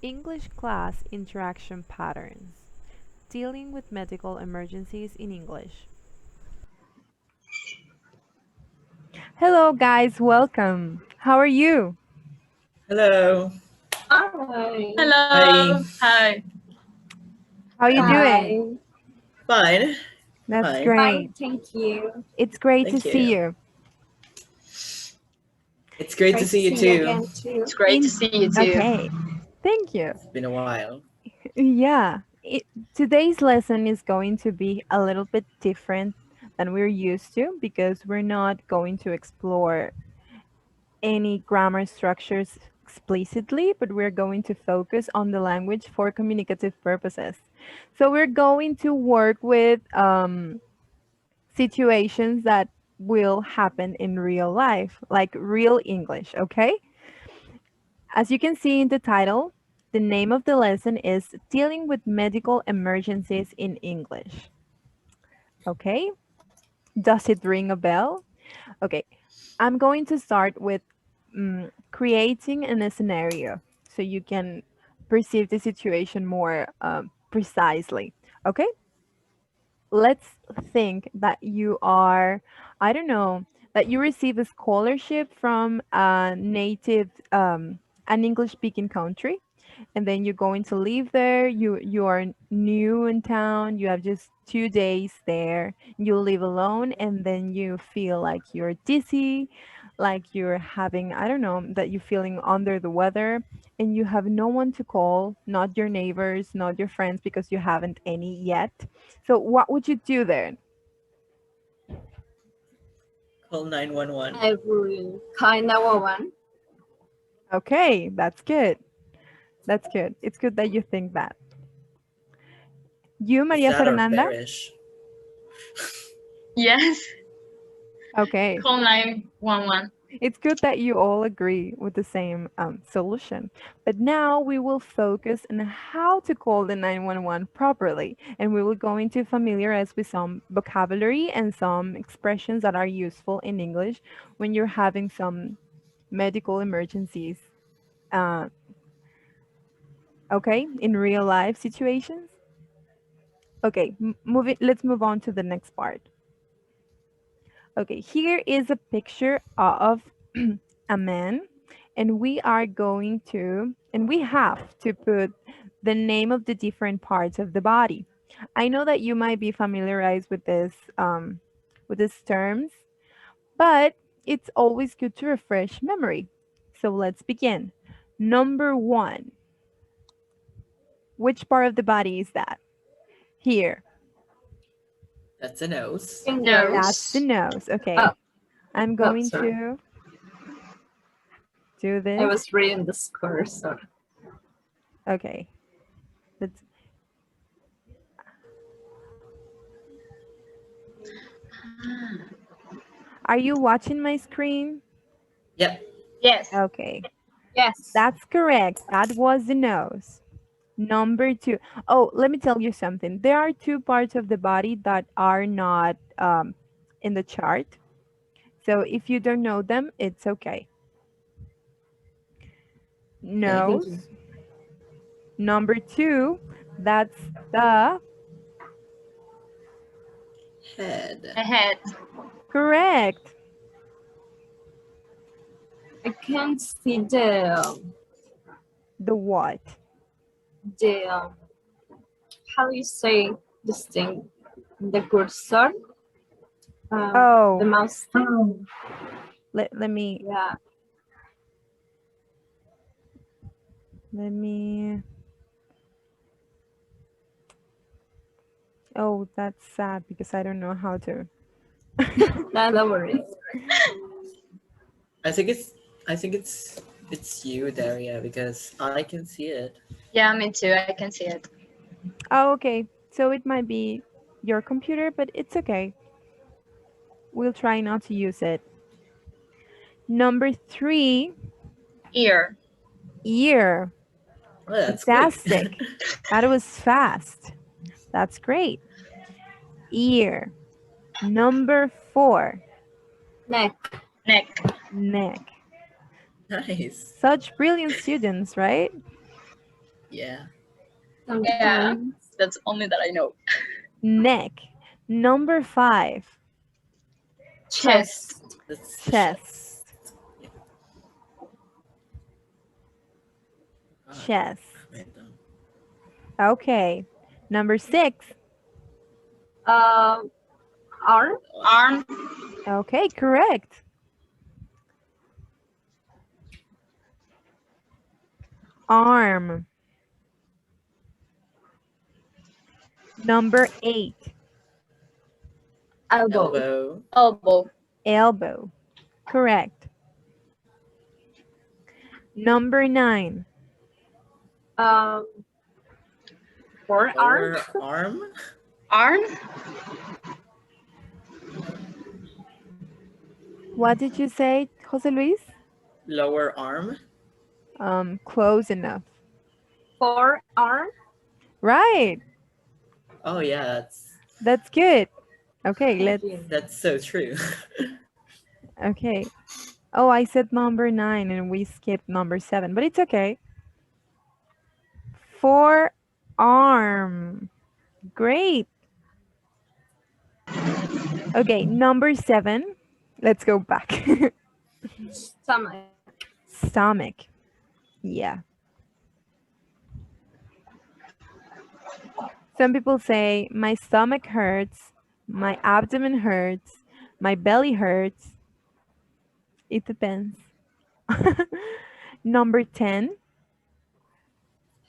English class interaction patterns. Dealing with medical emergencies in English. Hello, guys. Welcome. How are you? Hello. Hi. Hi. Hello. Hi. How are you doing? Fine. That's Fine. great. Thank you. It's great to Thank see you. you. It's great to see you too. again too. It's great to see you too. Okay. Thank you. It's been a while. Yeah. Today's lesson is going to be a little bit different than we're used to because we're not going to explore any grammar structures explicitly, but we're going to focus on the language for communicative purposes. So we're going to work with situations that will happen in real life, like real English, okay? As you can see in the title, the name of the lesson is Dealing with Medical Emergencies in English. Okay? Does it ring a bell? Okay, I'm going to start with creating a scenario so you can perceive the situation more precisely. Okay, let's think that you are, I don't know, that you receive a scholarship from a native, an English speaking country, and then you're going to live there. You are new in town. You have just 2 days there. You live alone, and then you feel like you're dizzy, like you're having, I don't know, that you're feeling under the weather, and you have no one to call, not your neighbors, not your friends, because you haven't any yet. So what would you do then? Call 911. I will call 911. Okay, that's good. That's good. It's good that you think that. You, Is Maria that our Fernanda? parish? Yes. Okay. Call 911. It's good that you all agree with the same solution. But now we will focus on how to call the 911 properly. And we will going to familiarize with some vocabulary and some expressions that are useful in English when you're having some medical emergencies. Uh, okay, in real life situations. Okay, let's move on to the next part. Okay, here is a picture of a man, and we are going to, and we have to put the name of the different parts of the body. I know that you might be familiarized with these terms, but it's always good to refresh memory. So let's begin. Number one, which part of the body is that? Here. That's a nose. That's the nose. Okay. Oh. I'm going to do this. I was reading the score, so. Okay. Let's. Are you watching my screen? Yep. Yes. Okay. Yes. That's correct. That was the nose. Number two. Oh, let me tell you something. There are two parts of the body that are not in the chart. So if you don't know them, it's okay. Nose. Number two, that's the head. Head. Correct. I can't see the what? The how do you say this thing? The cursor. The mouse thing. Let me. Yeah. Let me. Oh, that's sad because I don't know how to. No, don't worry. I think it's you, Daria, because I can see it. Yeah, me too. I can see it. Oh, okay. So it might be your computer, but it's okay. We'll try not to use it. Number three. Ear. Ear. Oh, that's fantastic. That was fast. That's great. Ear. Number four. Neck. Neck. Nice. Such brilliant students, right? Yeah. Yeah, Sometimes. that's only that I know. Neck. Number 5. Chest. That's Chest. Yeah. Ah, Chest. random. Okay. Number 6. Arm. Arm, Okay, correct. Arm. Number 8. Elbow. Elbow. elbow, Elbow. Correct. Number 9. Um, forearm. Lower arm. arm, What did you say, Jose Luis? Lower arm. Close enough. Forearm. Right. Oh yeah, That's good. Okay, Thank you. that's so true. okay. Oh, I said number 9 and we skipped number 7, but it's okay. Forearm. Great. Okay, number 7. Let's go back. Stomach. Stomach. Yeah. Some people say, my stomach hurts, my abdomen hurts, my belly hurts. It depends. Number 10,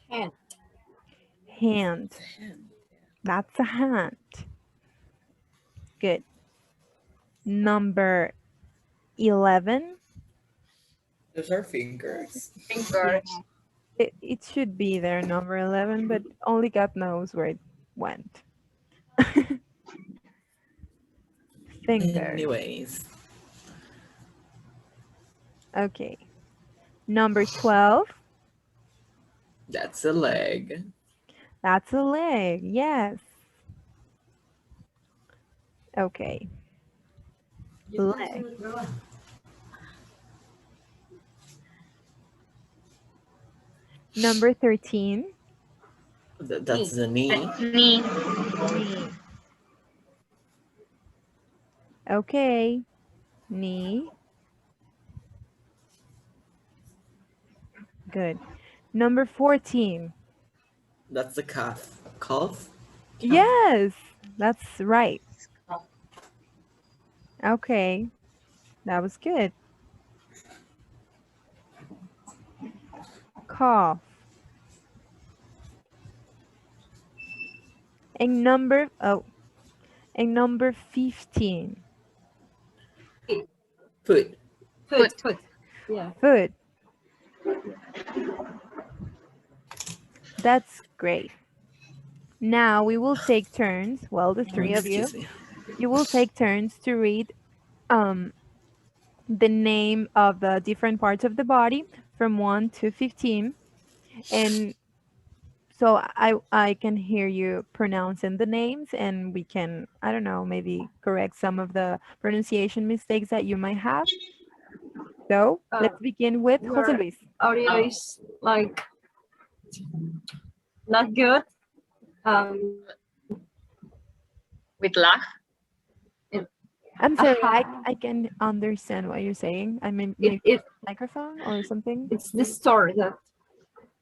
Hand. hand. That's a hand. Good. Number 11, Those are fingers. fingers, it should be there, number 11, but only God knows where it went. Fingers. Anyways, Okay. Number 12, that's a leg. that's a leg. Yes. Okay. Leg. Number 13, That's the knee. knee, knee. Okay. Knee. Good. Number 14. That's the cuff. Cuff. Yes, that's right. Okay. That was good. Cough. And number 15. Foot. Foot. Yeah. Foot. That's great. Now we will take turns. Well, the three of you. Excuse me. You will take turns to read the name of the different parts of the body from 1 to 15. And so I can hear you pronouncing the names and we can, I don't know, maybe correct some of the pronunciation mistakes that you might have. So let's begin with Jose Your Luis. audio is like not good. with lag. I'm sorry, Uh-huh. I can understand what you're saying. I mean, It, maybe it microphone or something. it's distorted.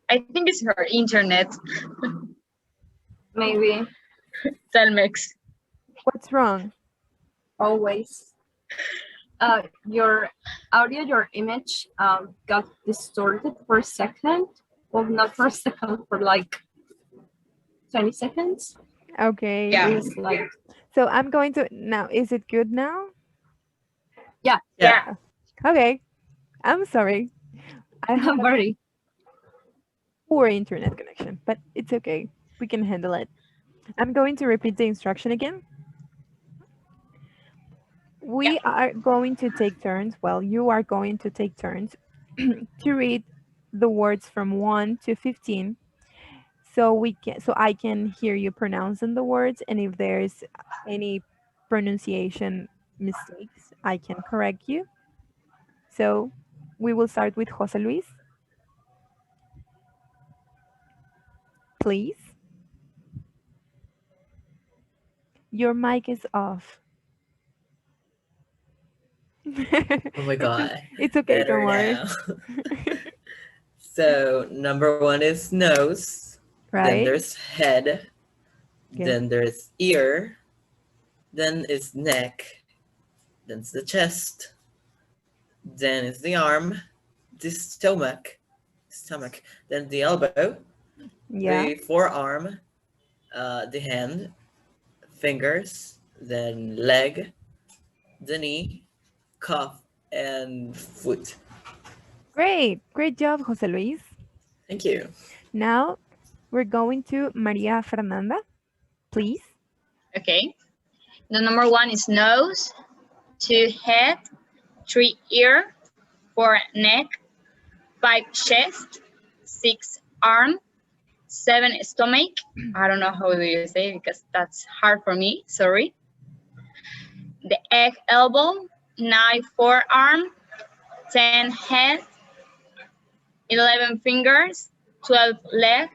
I think it's her internet. Maybe Telmex. What's wrong? always. Your audio, your image got distorted for a second. Well, not for a second, for like 20 seconds. Okay. Yeah. It was like, So I'm going to now. Is it good now? Yeah. Okay. I'm sorry. I have don't a worry. poor internet connection, but it's okay. We can handle it. I'm going to repeat the instruction again. We are going to take turns. Well, you are going to take turns to read the words from 1 to 15 so I can hear you pronouncing the words, and if there's any pronunciation mistakes, I can correct you. So we will start with Jose Luis. please. Your mic is off. Oh my god. It's okay, don't Better worry. now. So number one is nose. Then Right? there's head. Good. Then there's ear. Then is neck. Then it's the chest. Then is the arm. The stomach. Then the elbow. Yeah. The forearm. The hand. Fingers. Then leg. The knee. Cuff and foot. Great. Great job, Jose Luis. Thank you. Now we're going to Maria Fernanda, please. Okay. The number 1 is nose, 2 head, 3 ear, 4 neck, 5 chest, 6 arm, 7 stomach. I don't know how do you say it because that's hard for me. Sorry. The 8 elbow, 9 forearm, 10 head, 11 fingers, 12 leg,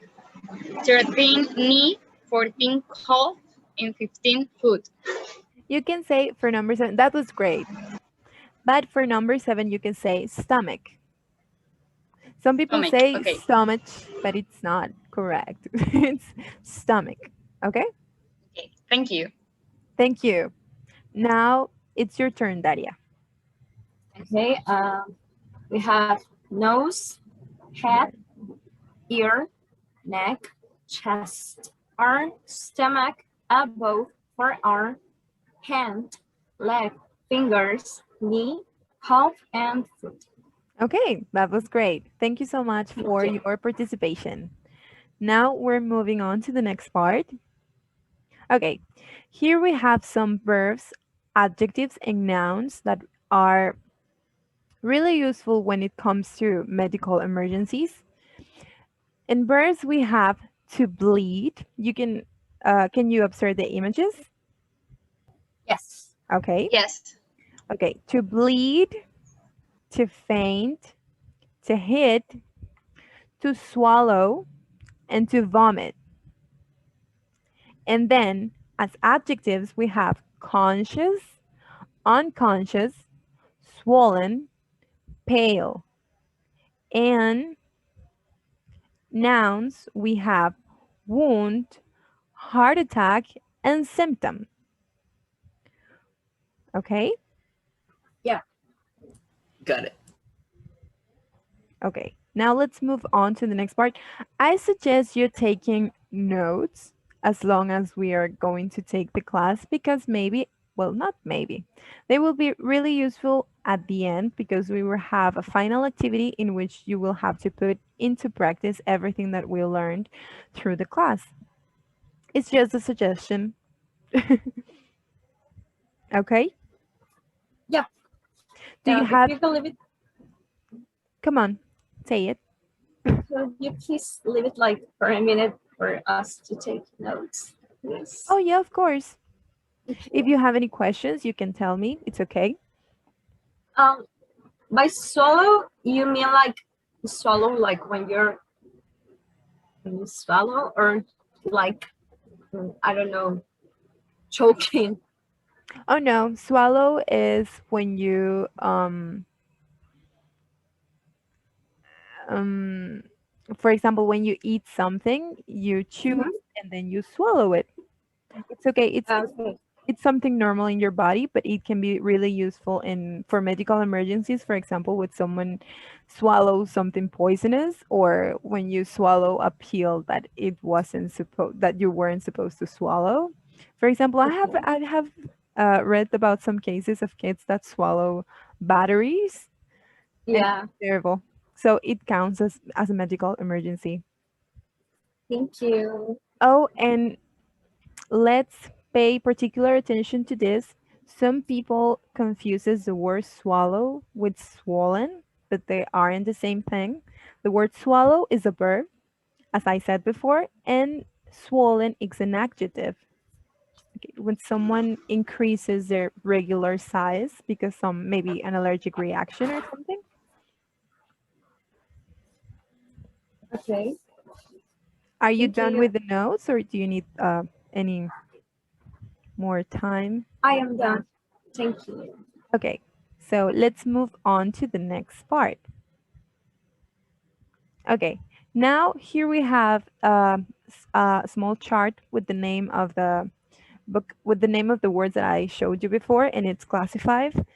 13 knee, 14 calf, and 15 foot. You can say for number 7, that was great. But for number 7, you can say stomach. Some people Stomach, say okay. stomach, but it's not correct. It's stomach. Okay? Okay, thank you. Thank you. Now it's your turn, Daria. Okay. We have nose, head, ear, neck, chest, arm, stomach, elbow, forearm, hand, leg, fingers, knee, calf, and foot. Okay, that was great. Thank you so much for you. your participation. Now we're moving on to the next part. Okay, here we have some verbs, adjectives, and nouns that are really useful when it comes to medical emergencies. In verbs, we have to bleed. Can you observe the images? Yes. Okay. Yes. Okay. To bleed, to faint, to hit, to swallow, and to vomit. And then as adjectives, we have conscious, unconscious, swollen, pale. And nouns, we have wound, heart attack, and symptom. Okay? Yeah. Got it. Okay, now let's move on to the next part. I suggest you taking notes as long as we are going to take the class because maybe, well, not maybe, they will be really useful at the end because we will have a final activity in which you will have to put into practice everything that we learned through the class. It's just a suggestion. Okay? Yeah. Do you If have, you can leave it, come on, say it. could you please leave it like for a minute for us to take notes, please? Oh, yeah, of course. If you have any questions, you can tell me. It's okay. By swallow, you mean like swallow, like when you swallow, or like I don't know, choking? Oh no, swallow is when you um for example, when you eat something, you chew Mhm. and then you swallow it. It's okay. Okay. It's something normal in your body, but it can be really useful in for medical emergencies. For example, with someone swallows something poisonous, or when you swallow a pill that you weren't supposed to swallow. For example, I have read about some cases of kids that swallow batteries, and Yeah. it's terrible. So it counts as a medical emergency. Thank you. Oh, and let's pay particular attention to this. Some people confuses the word swallow with swollen, but they aren't the same thing. The word swallow is a verb, as I said before, and swollen is an adjective. Okay, when someone increases their regular size because some maybe an allergic reaction or something. Okay. Are you Thank done you. with the notes or do you need any more time? I am done. Thank you. Okay, so let's move on to the next part. Okay, now here we have a small chart with the name of the book, with the name of the words that I showed you before, and it's classified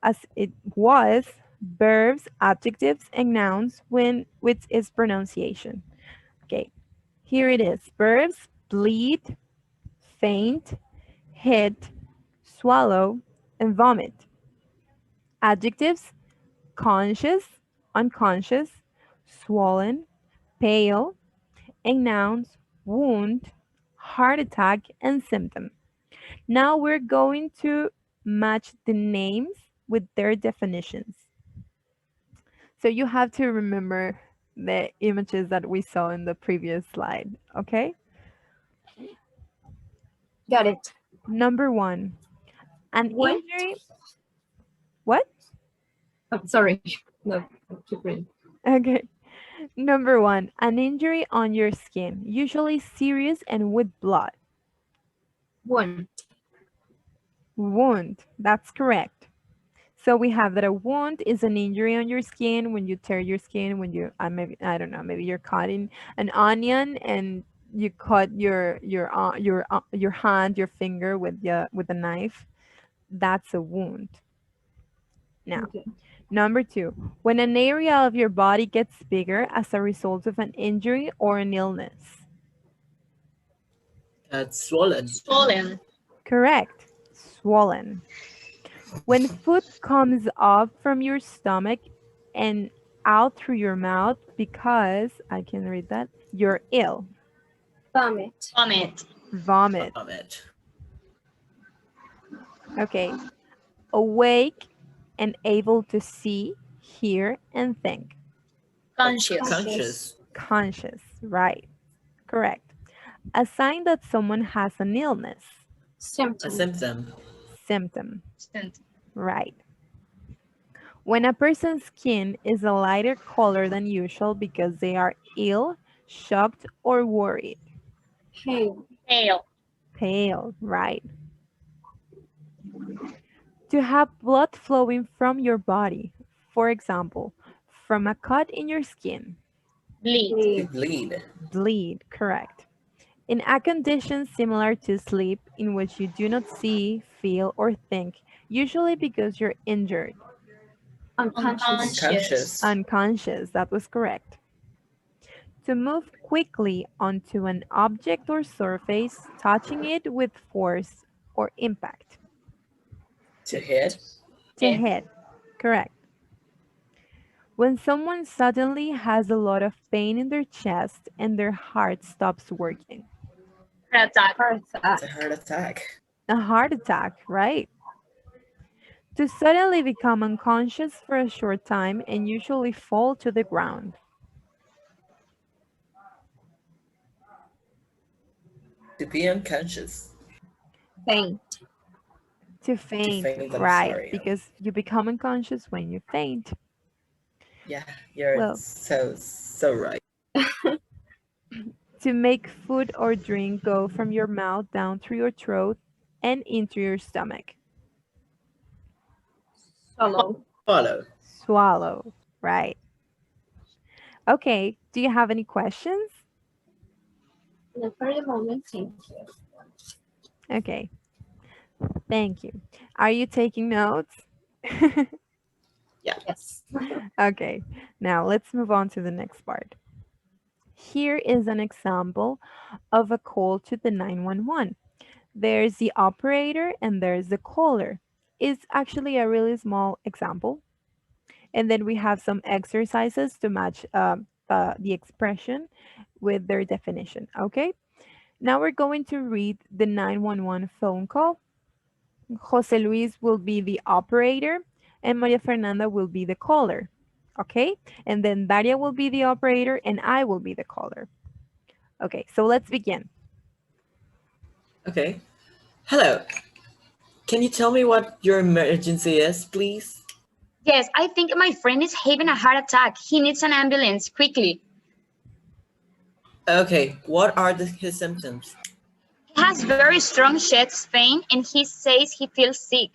as it was verbs, adjectives, and nouns when with its pronunciation. Okay, here it is. Verbs: bleed, faint, hit, swallow, and vomit. Adjectives: conscious, unconscious, swollen, pale, and nouns: wound, heart attack, and symptom. Now we're going to match the names with their definitions. So you have to remember the images that we saw in the previous slide, okay? Got it. Number one, an When? injury. What? Oh, sorry. No, keep reading. Okay. Number one, an injury on your skin, usually serious and with blood. One. Wound, that's correct. So we have that a wound is an injury on your skin when you tear your skin, when you, maybe, I don't know, maybe you're cutting an onion and you cut your hand, your finger with a knife. That's a wound. Now, Okay. number two, when an area of your body gets bigger as a result of an injury or an illness. That's swollen. Swollen. Correct. Swollen. When food comes up from your stomach and out through your mouth because, I can read that, you're ill. Vomit. Vomit. Vomit. Vomit. Okay. Awake and able to see, hear, and think. Conscious. Conscious. Conscious. Right. Correct. A sign that someone has an illness. A Symptom. symptom. Symptom. Symptom. Right. When a person's skin is a lighter color than usual because they are ill, shocked, or worried. Pale. Pale. Pale, right. To have blood flowing from your body, for example, from a cut in your skin. Bleed. To Bleed. bleed. Bleed, correct. In a condition similar to sleep in which you do not see, feel, or think, usually because you're injured. Unconscious. Unconscious. Unconscious, that was correct. To move quickly onto an object or surface, touching it with force or impact. To hit. To Hit. hit, correct. When someone suddenly has a lot of pain in their chest and their heart stops working. Heart attack. Heart attack. It's a heart attack. A heart attack, right? To suddenly become unconscious for a short time and usually fall to the ground. To be unconscious. Faint. To faint, faint, I'm right? sorry. Because you become unconscious when you faint. Yeah, you're Well. so right. To make food or drink go from your mouth down through your throat and into your stomach. Swallow. Follow. Swallow, right? Okay, do you have any questions? Not for the moment. Thank you. Okay, thank you. Are you taking notes? Yes. Okay, now let's move on to the next part. Here is an example of a call to the 911. There's the operator and there's the caller. It's actually a really small example. And then we have some exercises to match the expression with their definition, okay? Now we're going to read the 911 phone call. Jose Luis will be the operator and Maria Fernanda will be the caller, okay? And then Daria will be the operator and I will be the caller. Okay, so let's begin. Okay. Hello. Can you tell me what your emergency is, please? Yes, I think my friend is having a heart attack. He needs an ambulance quickly. Okay, what are his symptoms? He has very strong chest pain and he says he feels sick.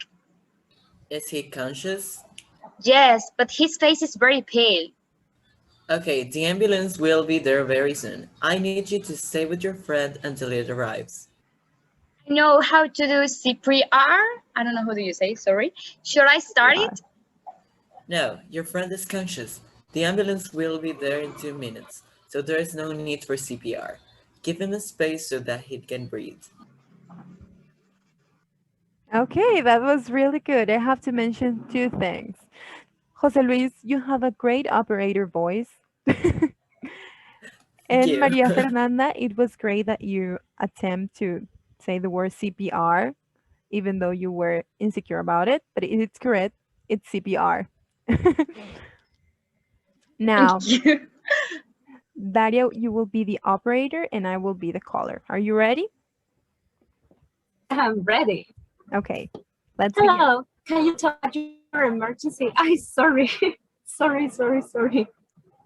Is he conscious? Yes, but his face is very pale. Okay, the ambulance will be there very soon. I need you to stay with your friend until it arrives. I know how to do CPR. I don't know how do you say, sorry. Should I start Yeah. it? No, your friend is conscious. The ambulance will be there in 2 minutes, so there is no need for CPR. Give him a space so that he can breathe. Okay, that was really good. I have to mention two things. Jose Luis, you have a great operator voice. Thank And you. Maria Fernanda, it was great that you attempt to say the word CPR, even though you were insecure about it, but it's correct. It's CPR. Now, Thank you. Daria, you will be the operator and I will be the caller. Are you ready? I'm ready. Okay, let's begin. Hello. Can you tell me your emergency? I sorry. sorry.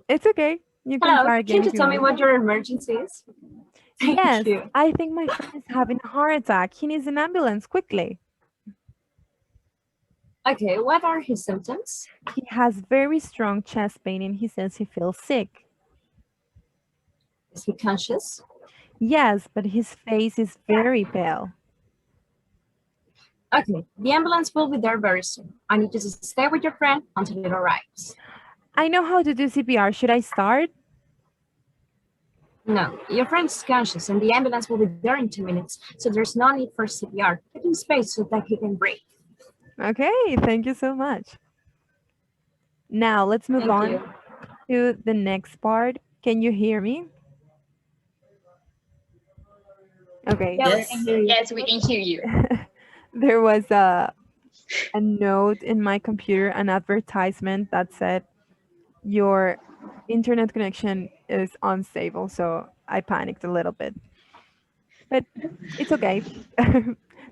It's okay. You can Hello. start again Can you if you tell me want. what your emergency is? Thank Yes, you. I think my friend is having a heart attack. He needs an ambulance quickly. Okay, what are his symptoms? He has very strong chest pain and he says he feels sick. Is he conscious? Yes, but his face is very pale. Okay, the ambulance will be there very soon. I need you to stay with your friend until it arrives. I know how to do CPR. Should I start? No, your friend is conscious and the ambulance will be there in 2 minutes, so there's no need for CPR. Give him space so that he can breathe. Okay, thank you so much. Now let's move Thank on you. to the next part. Can you hear me? Okay. Yeah, we Yes. can hear you. Yes, we can hear you. There was a note in my computer, an advertisement that said your internet connection is unstable, so I panicked a little bit. But it's okay.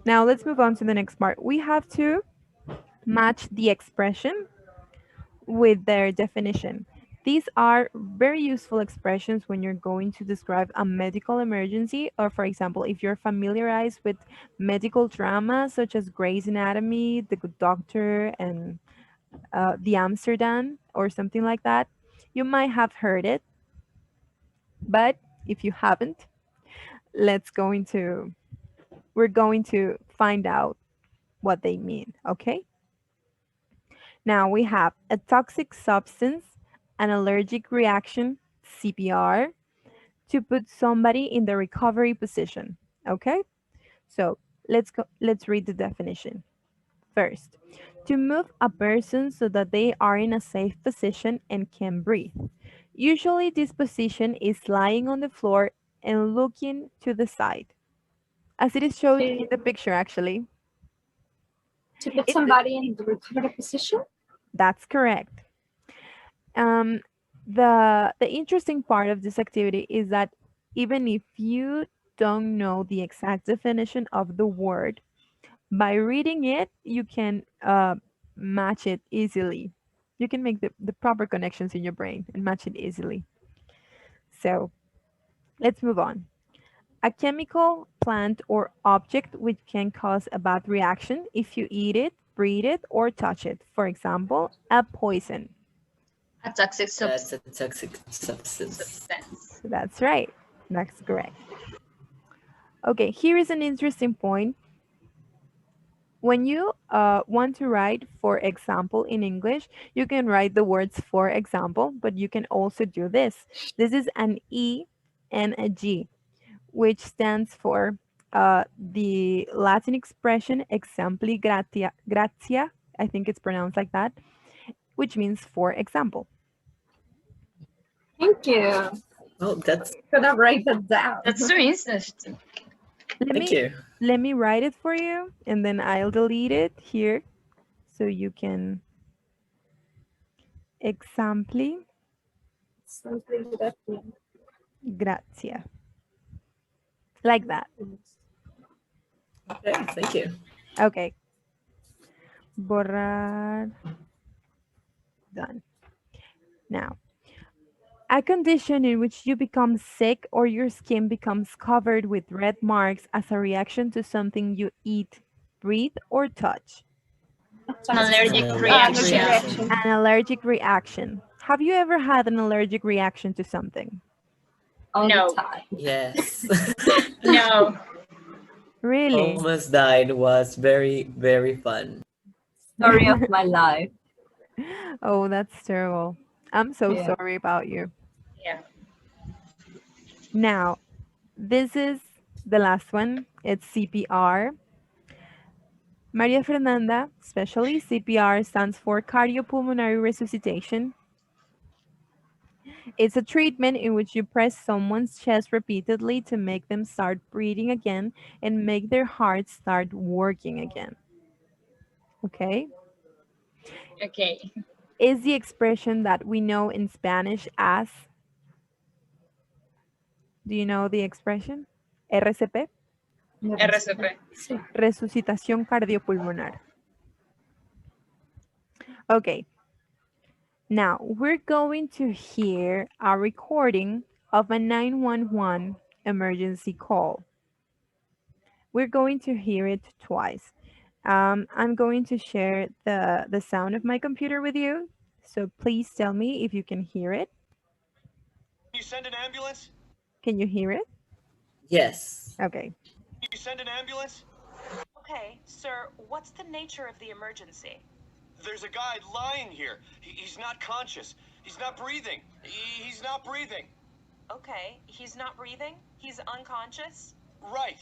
Now let's move on to the next part. We have to match the expression with their definition. These are very useful expressions when you're going to describe a medical emergency, or for example, if you're familiarized with medical dramas such as Grey's Anatomy, The Good Doctor, and The Amsterdam, or something like that. You might have heard it, but if you haven't, let's go into we're going to find out what they mean, okay? Now we have a toxic substance, an allergic reaction, CPR, to put somebody in the recovery position, okay? So let's read the definition. First, to move a person so that they are in a safe position and can breathe. Usually this position is lying on the floor and looking to the side, as it is showed in the picture actually. To put It's, somebody in the recovery position? that's correct. Um, the interesting part of this activity is that even if you don't know the exact definition of the word, by reading it, you can match it easily. You can make the proper connections in your brain and match it easily. So let's move on. A chemical, plant, or object which can cause a bad reaction if you eat it, breathe it, or touch it. For example, a poison. A toxic That's a toxic substance. substance. That's right. That's correct. Okay, here is an interesting point. When you want to write for example in English, you can write the words for example, but you can also do this. This is an E and a G, which stands for the Latin expression exempli gratia, I think it's pronounced like that, which means for example. Thank you. Oh, that's Could I write that down? That's so interesting. Let thank me you. let me write it for you and then I'll delete it here so you can exempli Something that gratia. Like that. Okay, thank you. Okay. Borrar. Done. Now, A condition in which you become sick or your skin becomes covered with red marks as a reaction to something you eat, breathe, or touch. An allergic An allergic Allergic reaction. reaction. reaction. An allergic reaction. Have you ever had an allergic reaction to something? All No. the time. Yes. No. Really? Almost died was very, very fun. Story of my life. Oh, that's terrible. I'm so Yeah. sorry about you. Yeah. Now, this is the last one. It's CPR. Maria Fernanda, especially CPR stands for cardiopulmonary resuscitation. It's a treatment in which you press someone's chest repeatedly to make them start breathing again and make their heart start working again. Okay? Okay. Is the expression that we know in Spanish as, do you know the expression? RCP, RCP. Sí. resucitación cardiopulmonar. Okay, now we're going to hear a recording of a 911 emergency call. We're going to hear it twice. I'm going to share the sound of my computer with you, so please tell me if you can hear it. You send an ambulance? Can you hear it? Yes. Okay. You send an ambulance? Okay, sir, what's the nature of the emergency? There's a guy lying here. He's not conscious. He's not breathing. He's not breathing. Okay, he's not breathing? He's unconscious? Right.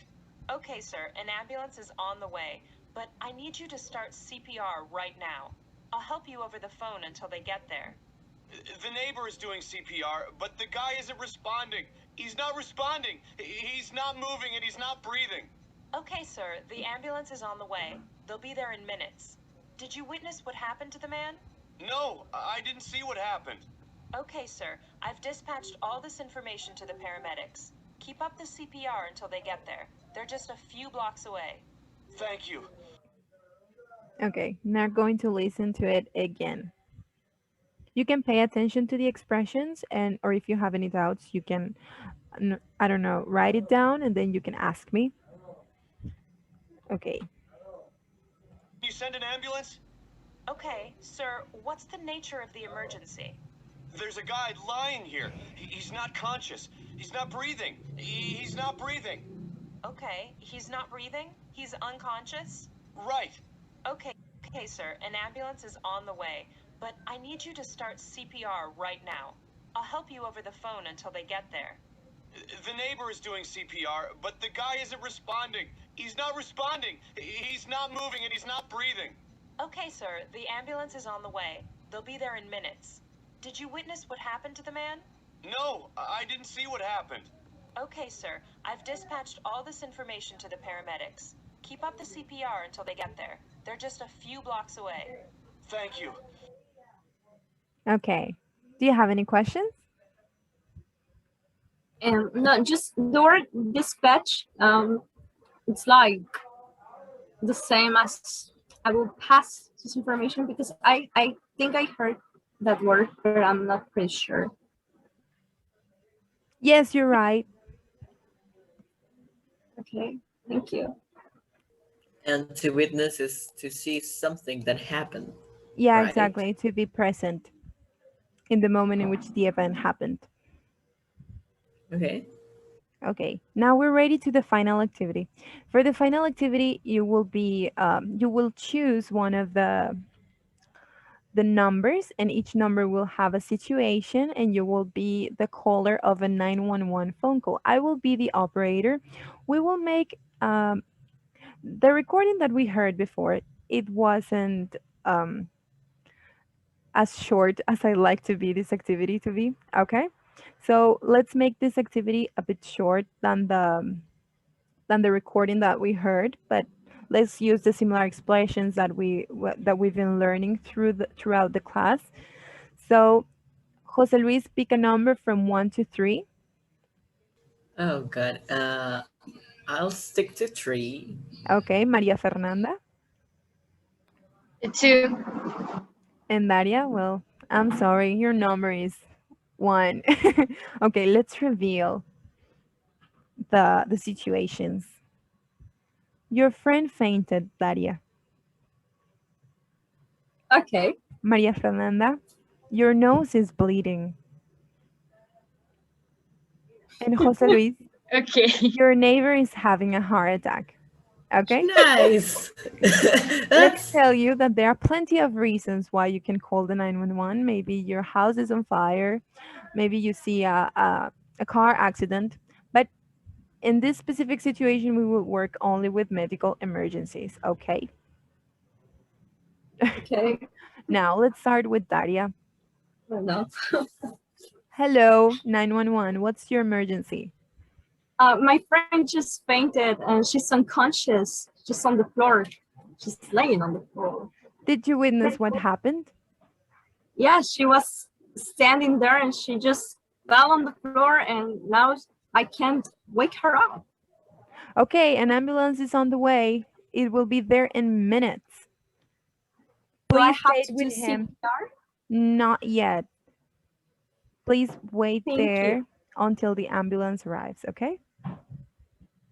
Okay, sir, an ambulance is on the way, but I need you to start CPR right now. I'll help you over the phone until they get there. The neighbor is doing CPR, but the guy isn't responding. He's not responding. He's not moving and he's not breathing. Okay, sir, the ambulance is on the way. They'll be there in minutes. Did you witness what happened to the man? No, I didn't see what happened. Okay, sir, I've dispatched all this information to the paramedics. Keep up the CPR until they get there. They're just a few blocks away. Thank you. Okay, now going to listen to it again. You can pay attention to the expressions, and or if you have any doubts, you can, I don't know, write it down and then you can ask me. Okay. You send an ambulance? Okay, sir, what's the nature of the emergency? There's a guy lying here. He's not conscious. He's not breathing. He's not breathing. Okay, he's not breathing? He's unconscious? Right. Okay, sir, an ambulance is on the way, but I need you to start CPR right now. I'll help you over the phone until they get there. The neighbor is doing CPR, but the guy isn't responding. He's not responding. He's not moving and he's not breathing. Okay, sir, the ambulance is on the way. They'll be there in minutes. Did you witness what happened to the man? No, I didn't see what happened. Okay, sir, I've dispatched all this information to the paramedics. Keep up the CPR until they get there. They're just a few blocks away. Thank you. Okay. Do you have any questions? No, just the word dispatch. It's like the same as I will pass this information because I think I heard that word, but I'm not pretty sure. Yes, you're right. Okay, thank you. And to witness is to see something that happened. Yeah, Right. exactly. To be present in the moment in which the event happened. Okay. Okay, now we're ready to the final activity. For the final activity, you will choose one of the numbers, and each number will have a situation, and you will be the caller of a 911 phone call. I will be the operator. We will make the recording that we heard before. It wasn't as short as I like to be this activity to be. Okay, so let's make this activity a bit short than the recording that we heard, but let's use the similar expressions that we've been learning throughout the class. So, Jose Luis, pick a number from 1 to 3. Oh God. I'll stick to 3. Okay, Maria Fernanda 2. and Daria. Well, I'm sorry, your number is one. Okay, let's reveal the situations. Your friend fainted, Daria. Okay. Maria Fernanda, your nose is bleeding. And Jose Luis, Okay. your neighbor is having a heart attack. Okay? Nice. Let me That's tell you that there are plenty of reasons why you can call the 911. Maybe your house is on fire. Maybe you see a car accident. But in this specific situation, we will work only with medical emergencies. Okay? Okay. Now, let's start with Daria. Oh, no. Hello, 911. What's your emergency? My friend just fainted and she's unconscious, just on the floor. She's laying on the floor. Did you witness what happened? Yeah, she was standing there and she just fell on the floor, and now I can't wake her up. Okay, an ambulance is on the way. It will be there in minutes. Do I Please have stay to with do him. CPR? Not yet. Please wait Thank there you. until the ambulance arrives, okay?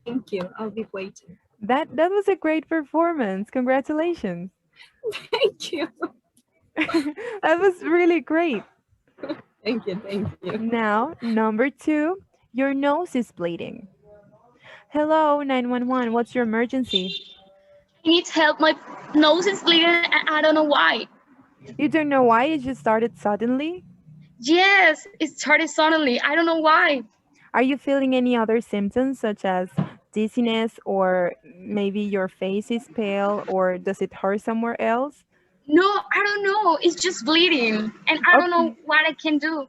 Thank you. I'll be waiting. That was a great performance. Congratulations. Thank you. That was really great. Thank you. Thank you. Now, number 2, your nose is bleeding. Hello, 911. What's your emergency? I need help. My nose is bleeding and I don't know why. You don't know why it just started suddenly? Yes, it started suddenly. I don't know why. Are you feeling any other symptoms such as dizziness, or maybe your face is pale, or does it hurt somewhere else? No, I don't know. It's just bleeding and I don't Okay, know what I can do.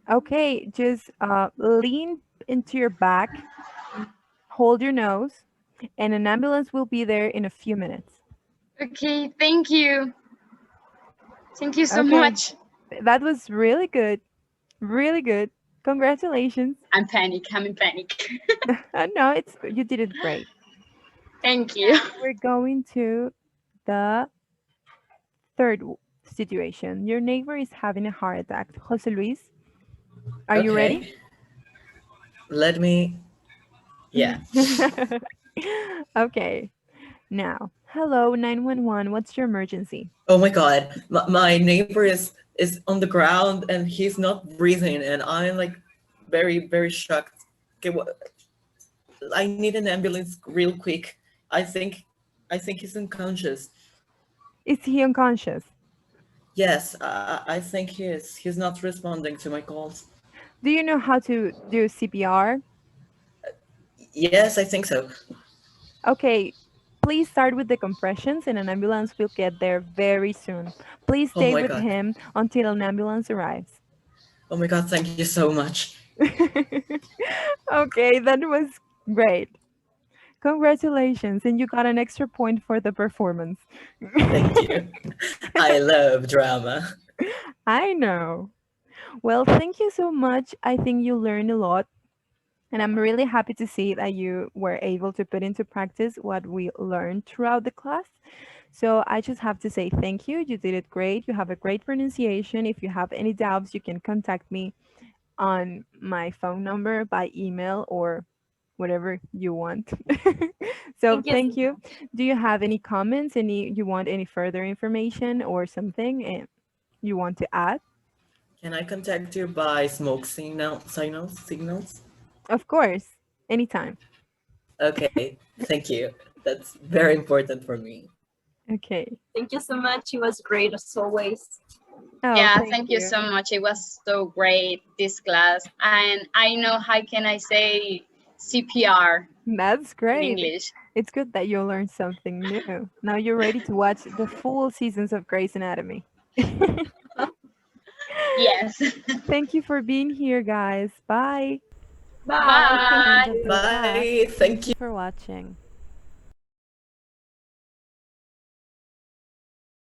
okay, just lean into your back, hold your nose, and an ambulance will be there in a few minutes. Okay, thank you. Thank you so Okay, much. that was really good. Really good. Congratulations. I'm panic. I'm in panic. No, you did it great. Thank you. Now we're going to the third situation. Your neighbor is having a heart attack. Jose Luis, are you ready? okay. Let me. Yeah. Okay. Now, hello 911. What's your emergency? Oh my God. My neighbor is on the ground and he's not breathing, and I'm like very shocked. Okay, I need an ambulance real quick. I think I think he's unconscious. Is he unconscious? Yes, I think he is. He's not responding to my calls. Do you know how to do CPR? Yes, I think so. Okay, please start with the compressions and an ambulance will get there very soon. Please Oh stay my with God. him until an ambulance arrives. Oh my God, thank you so much. Okay, that was great. Congratulations, and you got an extra point for the performance. Thank you. I love drama. I know. Well, thank you so much. I think you learned a lot, and I'm really happy to see that you were able to put into practice what we learned throughout the class. So I just have to say thank you. You did it great. You have a great pronunciation. If you have any doubts, you can contact me on my phone number, by email, or whatever you want. So Thank you so thank you. much. Do you have any comments? You want any further information or something you want to add? Can I contact you by smoke signals? Of course, anytime. Okay, thank you. That's very important for me. Okay. Thank you so much. It was great as always. Oh, Yeah, thank thank you you. so much. It was so great, this class. And I know how can I say CPR That's in great. English. It's good that you learned something new. Now you're ready to watch the full seasons of Grey's Anatomy. Yes. Thank you for being here, guys. Bye. Bye. That's the Thank end Bye. of you. the class. Bye. Thank Thank you. you for watching.